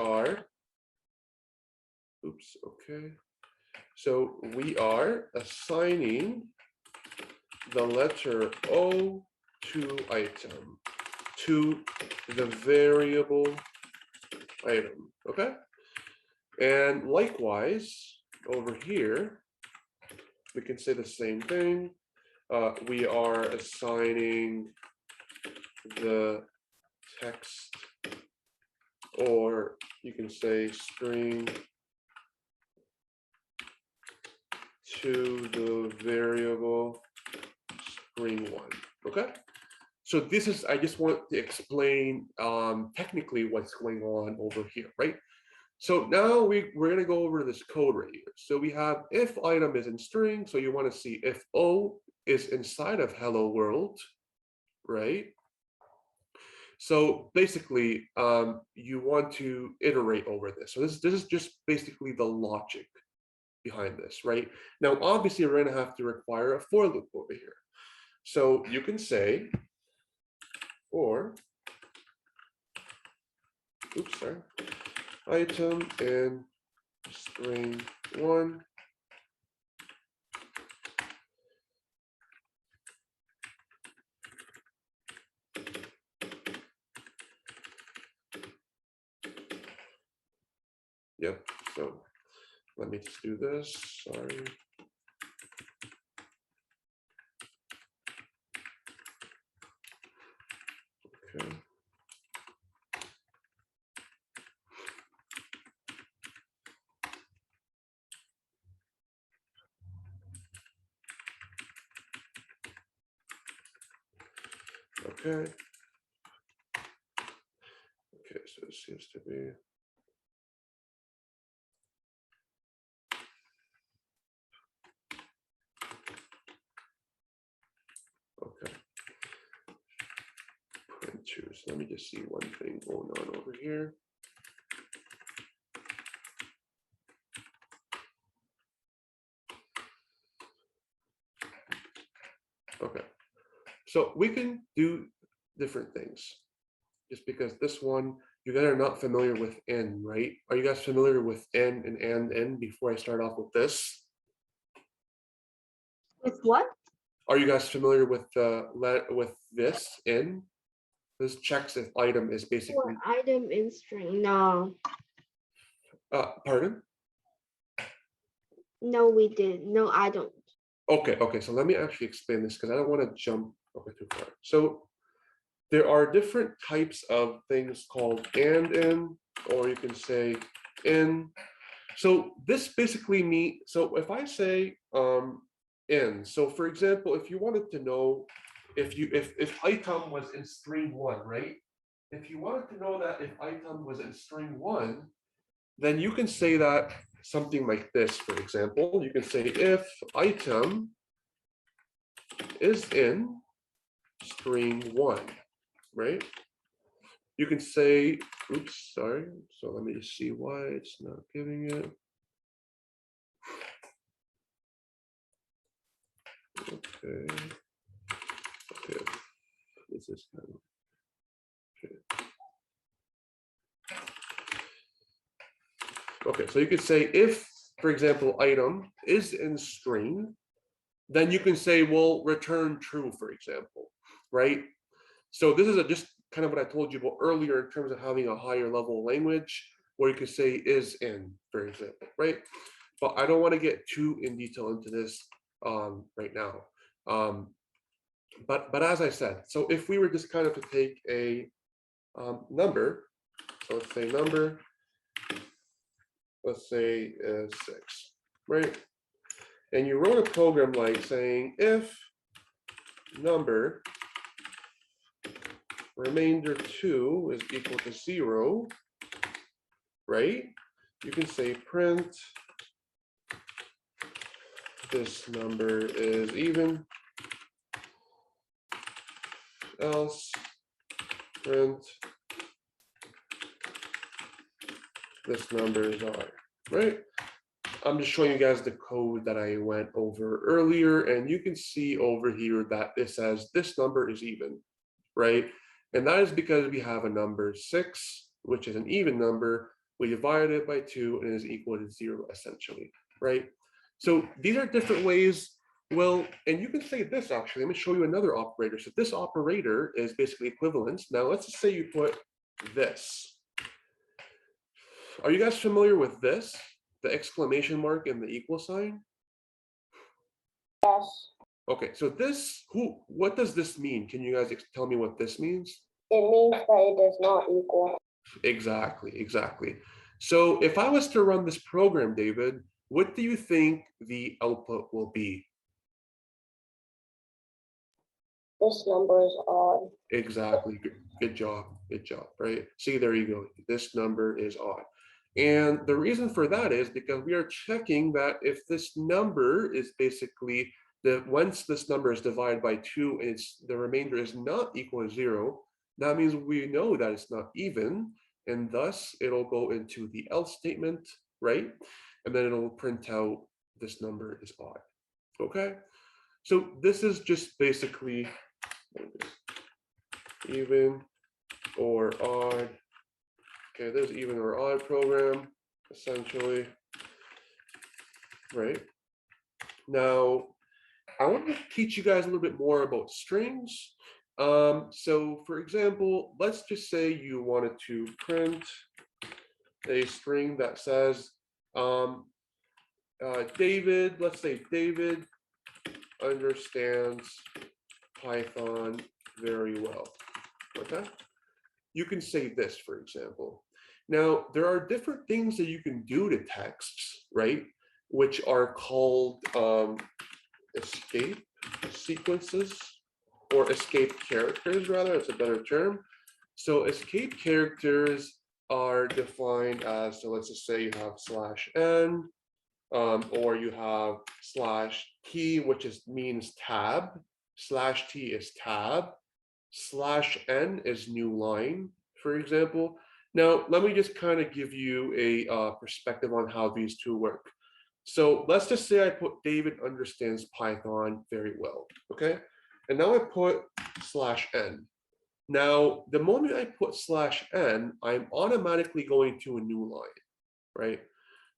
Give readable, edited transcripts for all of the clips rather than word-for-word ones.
are, oops, okay. So we are assigning the letter O to item, to the variable item, okay? And likewise, over here, we can say the same thing. We are assigning the text, or you can say string, to the variable string1, okay? So this is, I just want to explain technically what's going on over here, right? So now we're going to go over this code right here. So we have if item is in string, so you want to see if O is inside of hello world, right? So basically, you want to iterate over this. So this is just basically the logic behind this, right? Now, obviously, we're going to have to require a for loop over here. So you can say for, oops, sorry, item in string1 Yep, so let me just do this, sorry. Okay. Okay. Okay, so it seems to be. Okay. Print choose. Let me just see one thing going on over here. Okay. So we can do different things. Just because this one, you guys are not familiar with n, right? Are you guys familiar with n and n before I start off with this? With what? Are you guys familiar with this n? This checks if item is basically For item in string. No. Pardon? No, we didn't. No, I don't. Okay, okay. So let me actually explain this because I don't want to jump over too far. So there are different types of things called and in, or you can say in. So this basically means, so if I say in, so for example, if you wanted to know if item was in string1, right? If you wanted to know that if item was in string1, then you can say that something like this, for example. You can say if item is in string1, right? You can say, oops, sorry. So let me just see why it's not giving it. Okay. Okay. This is kind of okay. So you could say if, for example, item is in string, then you can say, well, return true, for example, right? So this is just kind of what I told you about earlier in terms of having a higher level language where you could say is in, for example, right? But I don't want to get too in detail into this right now. But as I said, so if we were just kind of to take a number, so let's say number, let's say 6, right? And you wrote a program like saying if number remainder 2 is equal to 0, right? You can say print this number is even, else print this number is odd, right? I'm just showing you guys the code that I went over earlier, and you can see over here that it says this number is even, right? And that is because we have a number 6, which is an even number, we divided it by 2, and it is equal to 0, essentially, right? So these are different ways. Well, and you can say this actually. Let me show you another operator. So this operator is basically equivalence. Now let's just say you put this. Are you guys familiar with this? The exclamation mark and the equal sign? Yes. Okay, so what does this mean? Can you guys tell me what this means? It means that it is not equal. Exactly. So if I was to run this program, David, what do you think the output will be? This number is odd. Exactly. Good job. Right? See, there you go. This number is odd. And the reason for that is because we are checking that if this number is basically once this number is divided by 2 and the remainder is not equal to 0, that means we know that it's not even, and thus it'll go into the else statement, right? And then it'll print out this number is odd. Okay? So this is just basically even or odd. Okay, there's even or odd program, essentially, right? Now, I want to teach you guys a little bit more about strings. So for example, let's just say you wanted to print a string that says, David, let's say David understands Python very well, okay? You can say this, for example. Now, there are different things that you can do to texts, right? Which are called escape sequences, or escape characters, rather, it's a better term. So escape characters are defined as, so let's just say you have /n, or you have /t, which means tab, /t is tab, /n is new line, for example. Now, let me just kind of give you a perspective on how these two work. So let's just say I put David understands Python very well, okay? And now I put /n. Now, the moment I put /n, I'm automatically going to a new line, right?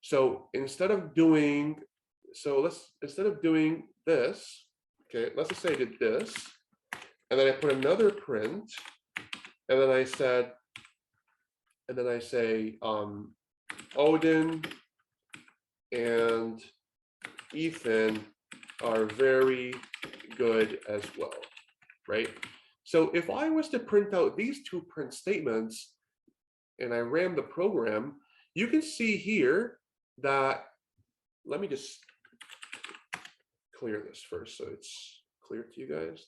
So instead of doing this, okay, let's just say I did this, and then I put another print, and then I say Odin and Ethan are very good as well, right? So if I was to print out these two print statements and I ran the program, you can see here that, let me just clear this first so it's clear to you guys.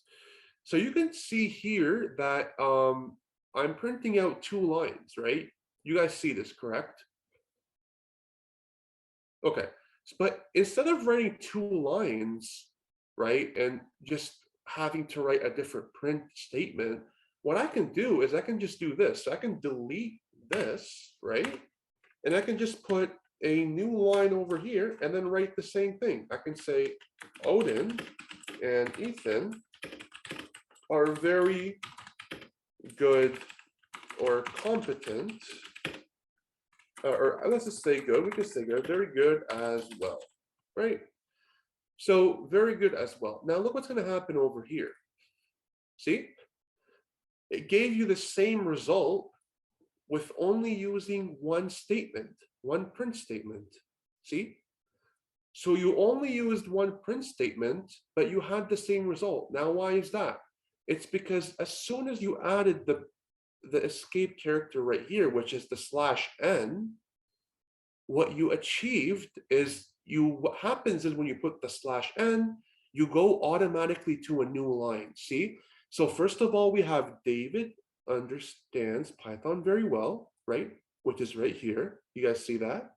So you can see here that I'm printing out 2 lines, right? You guys see this, correct? Okay, but instead of writing 2 lines, right, and just having to write a different print statement, what I can do is I can just do this. So I can delete this, right? And I can just put a new line over here and then write the same thing. I can say Odin and Ethan are very good or competent, or let's just say good, we can say good, very good as well, right? So very good as well. Now look what's going to happen over here. See? It gave you the same result with only using one statement, one print statement. See? So you only used one print statement, but you had the same result. Now, why is that? It's because as soon as you added the escape character right here, which is the /n, what you achieved is what happens is when you put the /n, you go automatically to a new line. See? So first of all, we have David understands Python very well, right? Which is right here. You guys see that?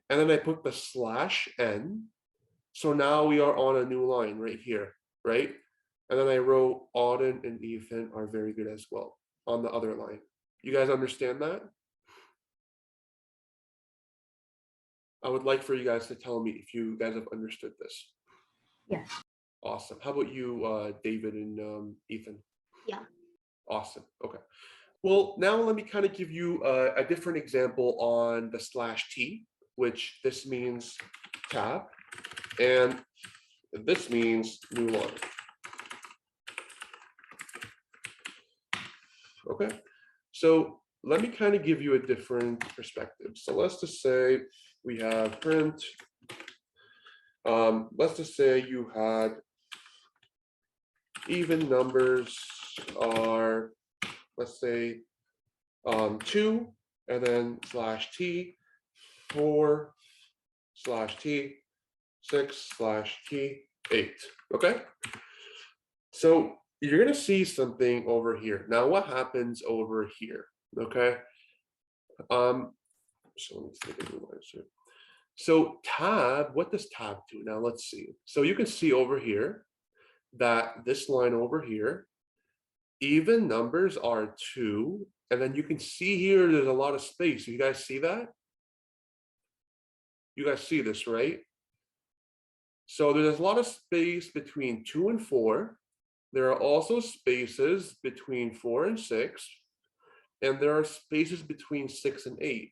And then I put the /n. So now we are on a new line right here, right? And then I wrote Auden and Ethan are very good as well on the other line. You guys understand that? I would like for you guys to tell me if you guys have understood this. Yes. Awesome. How about you, David and Ethan? Yeah. Awesome. Okay. Well, now let me kind of give you a different example on the /t, which this means tab, and this means new line. Okay, so let me kind of give you a different perspective. So let's just say we have print. Let's just say you had even numbers are, let's say 2 and then /t, 4/t, 6/t, 8. Okay, so you're gonna see something over here. Now what happens over here? Okay, so let me take a new answer. So tab, what does tab do? Now let's see. So you can see over here that this line over here, even numbers are 2, and then you can see here there's a lot of space. You guys see that? You guys see this, right? So there's a lot of space between 2 and 4. There are also spaces between 4 and 6, and there are spaces between 6 and 8.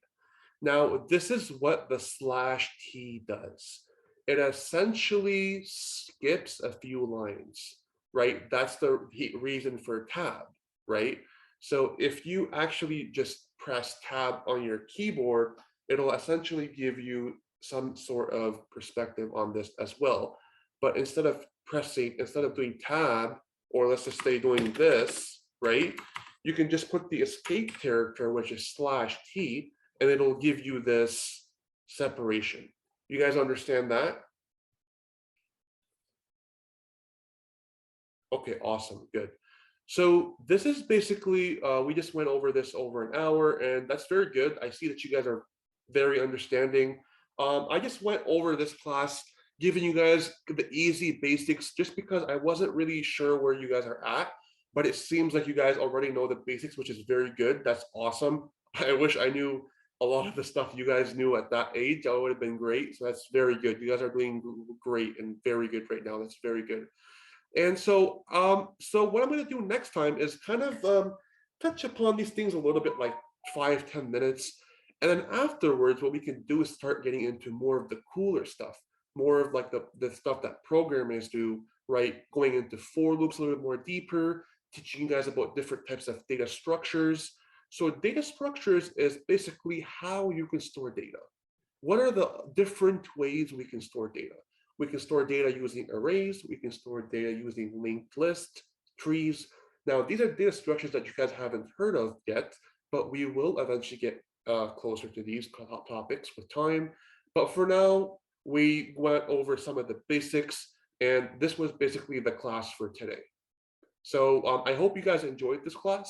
Now, this is what the /t does. It essentially skips a few lines, right? That's the reason for tab, right? So if you actually just press tab on your keyboard, it'll essentially give you some sort of perspective on this as well. But instead of doing tab, or let's just say doing this, right? You can just put the escape character, which is /t, and it'll give you this separation. You guys understand that? Okay, awesome, good. So this is basically, we just went over this over an hour, and that's very good. I see that you guys are very understanding. I just went over this class, giving you guys the easy basics, just because I wasn't really sure where you guys are at, but it seems like you guys already know the basics, which is very good. That's awesome. I wish I knew a lot of the stuff you guys knew at that age. That would have been great. So that's very good. You guys are doing great and very good right now. That's very good. And so, what I'm going to do next time is kind of touch upon these things a little bit, like 5-10 minutes. And then afterwards, what we can do is start getting into more of the cooler stuff, more of like the stuff that programmers do, right? Going into for loops a little bit more deeper, teaching you guys about different types of data structures. So data structures is basically how you can store data. What are the different ways we can store data? We can store data using arrays. We can store data using linked lists, trees. Now, these are data structures that you guys haven't heard of yet, but we will eventually get closer to these topics with time. But for now, we went over some of the basics, and this was basically the class for today. So I hope you guys enjoyed this class.